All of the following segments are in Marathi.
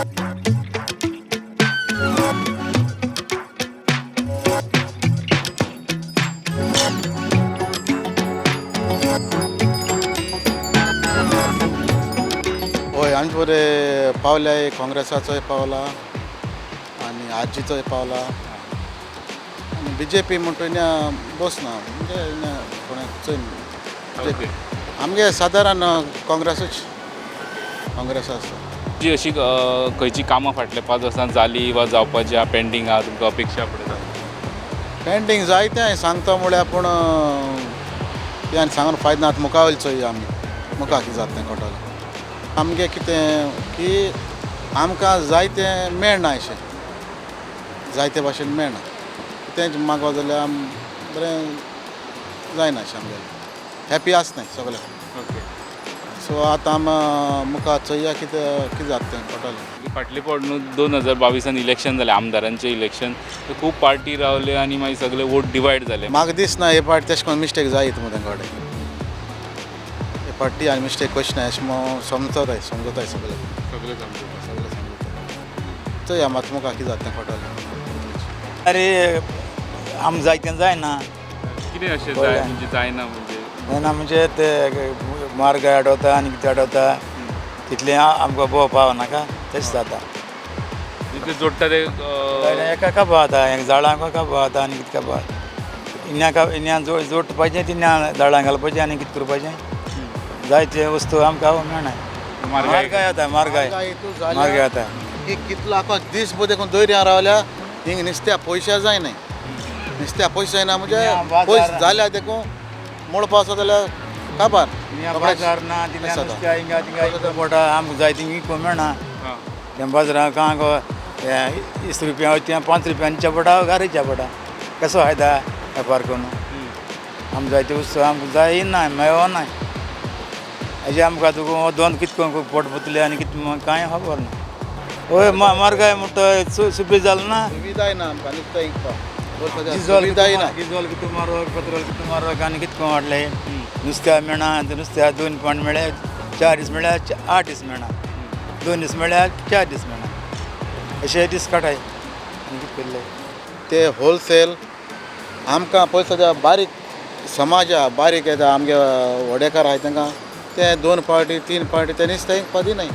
होय आमचे बरे पावले काँग्रेसाचोय पावला आणि आजीचोय पावला आणि BJP म्हणटा बसना म्हणजे ओके. आमगे सादारण काँग्रेसूच काँग्रेस आसा. जी अशी खंयची कामां फाटल्या 5 वर्सांत जाली वा जावपाची आहा पेंडींग आहा तुमकां अपेक्षा पडटा? पेंडींग जायतें हांवें सांगता म्हळ्यार पूण तें सांगून फायदो ना. मुखार वयलो चोय आमी मुखार कितें जाता तें कोटालें. आमगे कितें की आमकां जायतें मेळना अशें जायते भाशेन मेळना. तेंच मागो जाल्यार आम बरें जायना अशें आमगेलें हॅपी आसनाय सगळे. ओके. सो आतां आम मुखार चोया कितें जाता तें कोटालें. फाटले फावट न्हू 2022 इलेक्शन जालें आमदारांचें इलेक्शन. खूब पार्टी रावले आनी मागीर सगळे वोट डिवायड जाले. म्हाका दिसना हे फावट तेशें कोन्न मिस्टेक जायत म्हणून तेंकोडे हे फावटी आनी मिस्टेक कशें ना अशें समजताय सगळे सगळे सगळे समजता चोया मात मुखार कितें जाता तें कोटालें. अरे आम जायतें जायना कितें अशें जाय म्हणजे जायना म्हणजे जायना म्हणजे ते मार्ग अडवता आनी कितें अडवता तितलें आमकां भोंव पावनाका तशें जाता. ते जोडटा ते एका काबां जाता एक झाडांक काबां जाता आनी कितें काबां इन्या जोड पाहिजे तिन्या झाडां घालपाचें आनी कितें करपाचें जायते वस्तू आमकां मेळना. मारगाय जाता मारगाय जाता की कितलो आखो दीस देखून दर्या रावल्या हिंग नुस्त्या पयशे जायनाय. नुस्त्या पयशे जायना म्हणजे पयशे जाल्या देखून मळपा आसा जाल्यार काबार बाजार ना तितल्या नुस्त्या हिंगा तिंगा पडटा आमकां जाय थिंग विकूंक मेळना. त्या बाजारांत कांक 20 रुपया त्या 5 रुपयांच्या पडटा गारेच्या पडटा कसो फायदा वेपार करून आमकां जायते वस्तू आमकां जायना मेळना हेजे आमकां तुका दोन कितको पोट पुतले आनी कितें कांय खबर ना. हय मारगाय म्हणटा सुबी जालें ना जायना आमकां नुस्तें विकपाक डिझॉल कितू मारक पेट्रोल कितू मारक आनी कितको वाडले नुस्त्या मेळना नुस्त्या 2 पाण मेळ्ळे 4 दीस मेळ्ळ्यार 8 दीस मेळना 2 दीस मेळ्ळ्यार 4 दीस मेळना अशे दीस काटाय आनी कितें केल्ले ते होलसेल आमकां पळय सद्या बारीक समाज आहा बारीक येता आमगे वडेकार आहाय तांकां ते 2 पावटी 3 पावटी ते नुस्तें विकपा दिनाय.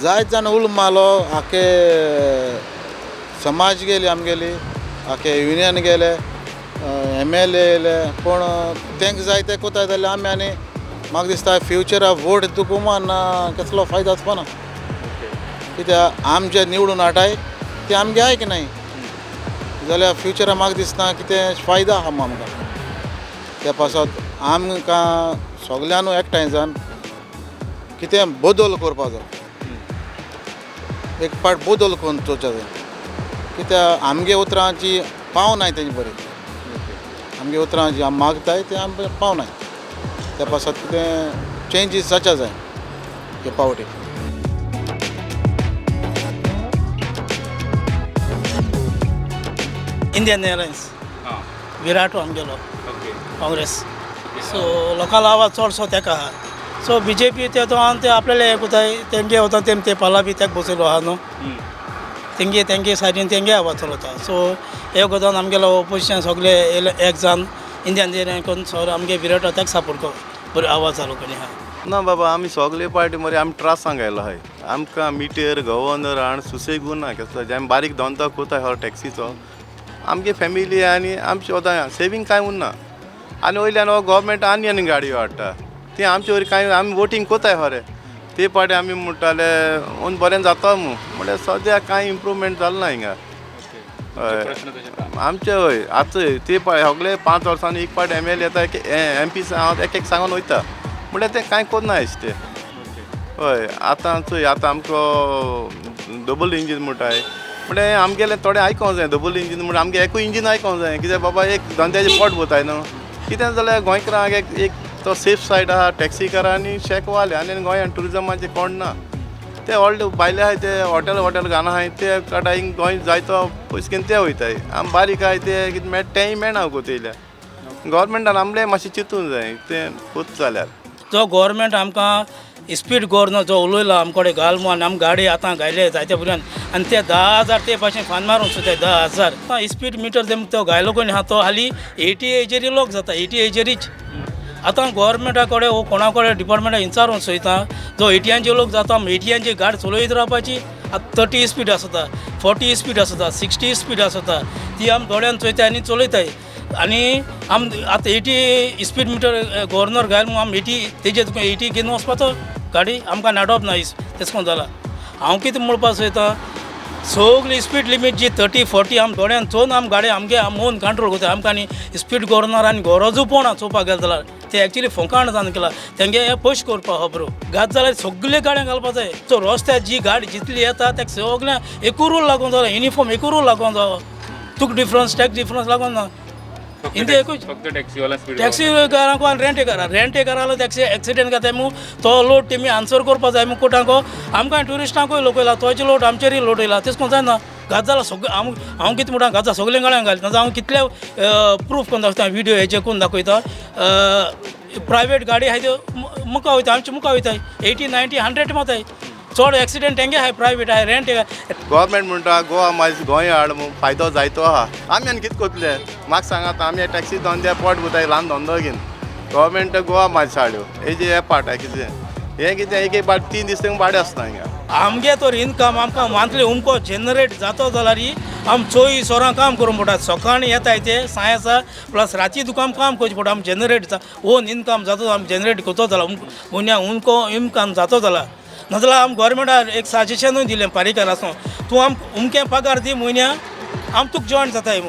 जायत जाण उलो मारलो आखे समाज गेली आमगेली आखे युनियन गेले MLA येयले पूण तेंक जाय ते कोताय जाल्यार आमी आनी म्हाका दिसता फ्युचराक वोट तुकुमान कसलो फायदो आसपाना. कित्याक आम जे निवडून हाडटाय ते आमगे आय की नाय जाल्यार फ्युचराक म्हाका दिसना कितें फायदो आहा आमकां. त्या पासत आमकां सगळ्यांनू एकठांय जावन कितें बदल करपा जाय एक पाट बदल करून चोवचे जाय. कित्याक आमगे उतरांची पावनाय तेजी बरी आमगे उतरां जी आमी मागताय ते आमकां पावनाय. त्या पासत कितें चेंजीस जावचे जाय हे पावटी. इंडियन एअरलायन्स हां. विराट आमगेलो ओके. काँग्रेस सो लोकांलो आवाज चडसो तेका आहा. सो BJP ते तो ते आपल्याले हे कोताय तेंगे वता ते पाला बी तेका बसयलो आहा न्हू तेंगे सायडीन तेंगे आवाज चलता. सो हे कोतान आमगेलो ओपोजिशन सगळे एक जावन इंडियन एअरलायन करून सगळे आमगे विराट तेका सपोर्ट कर बरो आवाज जालो कोणी आहा. ना बाबा आमी सगळे पार्टी मरे आमी त्रास सांगायलो हाय आमकां मिटेर गव्हर्नर आनी सुसेगू ना कसलो जे आमी बारीक धंदो कोताय हो टॅक्सीचो आमगे फॅमिली आनी आमचे वता सेवींग कांय उरना आनी वयल्यान हो गव्हर्मेंट आनी गाडयो हाडटा ते आमचे वरी कांय आमी वोटींग कोताय खरें ते पाटी आमी म्हणटाले ओन बरें जाता म्हळ्यार सद्या कांय इम्प्रूवमेंट जालें ना हिंगा. हय आमचे हय आतां ते सगळे 5 वर्सांनी एक पाट MLA येता MP हांव एक सांगून वयता म्हळ्यार ते कांय कोन्ना अशें ते. हय आतां चोय आतां आमकां डबल इंजीन म्हणटाय म्हळ्यार आमगेलें थोडें आयकोंक जाय डबल इंजीन म्हळ्यार आमगे एकूय इंजीन आयकोंक जाय कित्याक बाबा एक धंद्याचें पोट भरताय न्हू कितें जाल्यार गोंयकारांक एक तो सेफ सायड आहा टॅक्सीकारांनी शेकवाले आनी गोंयांत ट्युरिजमाचें कोण ना ते व्हडले भायले आहाय ते हॉटेल घाना आहाय ते काडा हिंग गोंय जायतो पयस घेवन ते वयताय आमी बारीक आहाय ते कितें मेळटा तेंय मेळना गो तेयल्या गव्हर्मेंटान आमलें मातशें चिंतूंक जाय तें खूब जाल्यार. जो गव्हर्मेंट आमकां स्पीड गव्हर्नर जो उलयलो आमकडे घाल म्हणून आमी गाडी आतां घायले जायते भुरग्यान आनी ते 10,000 ते भाशेन फान मारून सुद्दां 10,000 स्पीड मिटर तेम तो घायलो कोणी आहा तो हाली 80 एजेरी लोक जाता 80 एजेरीच आतां गोवोरमेंटा कडेन वो कोणा कडेन डिपार्टमेंटा विचारून सोयता जो 80 लोक जाता 80 गाडी चलयत रावपाची 30 स्पीड आसता 40 स्पीड आसता 60 स्पीड आसता ती आमी दोळ्यान चोयताय आनी चलयताय आनी आम आतां 80 स्पीड मिटर गव्हर्नर घायल म्हणून आमी 80 तेजे 80 घेवन वचपाचो गाडी आमकां नाडप ना तेश कोन्न जाला हांव कितें म्हणपाक सोयता सगळी स्पीड लिमीट जी 30-40 आमी दोळ्यान चोवन आमी गाडी आमगे मोन कंट्रोल करता आमकां आनी स्पीड गव्हर्नर आनी गरजू पडना चोवपाक गेले जाल्यार ते एक्चुली फोकाण जावन केला तेंगे हे पयशे करपा खबरो घात जाल्यार सगळे गाड्यांक घालपा जाय सो रस्त्यार जी गाडी जितली येता ताका सगळ्यांक एकू रूल लागून जालो युनिफॉर्म एकू रूल लागून जावो तुका डिफरन्स टॅक्स डिफरन्स लागून ना हिंदी एकूच फक्त टॅक्सीवाला स्पीड टॅक्सी कारांक आनी रेंटेकारालो टॅक्सी एक्सिडेंट जाता मू तो लोड तेमी आन्सर करपा जाय मू कोर्टांको आमकां ट्युरिस्टांकूय लोक येयला तोचे लोड आमचेरूय लोड येयला तेच कोन्न जायना घात जाला सगळें हांव कितें म्हणटा घात जाला सगळें गाड्यांक घालता नाजाल्यार हांव कितले प्रूफ करून दाखयता व्हिडिओ हेचे करून दाखयता प्रायवेट गाडी आहाय त्यो मुखार वयता आमचे मुखार वयताय 80, 90, 100 माताय चड एक्सिडेंट तेंगे आहाय प्रायवेट आहाय रेंट गव्हर्मेंट म्हणटा गोवा म्हाजो गोंय हाड फायदो जायतो आहा आमी आनी कितें कोतले म्हाका सांगात आमी टॅक्सी धंद्या पोट बुताय ल्हान धंदो घेवन गव्हर्मेंट गोवा म्हाज्यो हाड्यो हेजे हे पार्ट आहे कितें हें कितें एक पार्ट 3 दीस थंय भाडें आसता हिंगा आमगे तर इनकम आमकां मंथली उमको जनरेट जातो जाल्यार आमी 24 वरां काम करूंक पडटा सकाळीं येताय ते सायंसा प्लस राती तुका काम करचें पडटा आमी जनरेट ओन इनकम जातो आमी जनरेट करतो जाल्यार म्हयन्याक उमको इनकम जातो जाल्यार नाजाल्यार आमी गोवोरमेंटाक एक सजेशनूय दिलें पारिकार आसूं तूं आमकां उमकें पगार दी म्हयन्याक आमी तुका जॉयन जाताय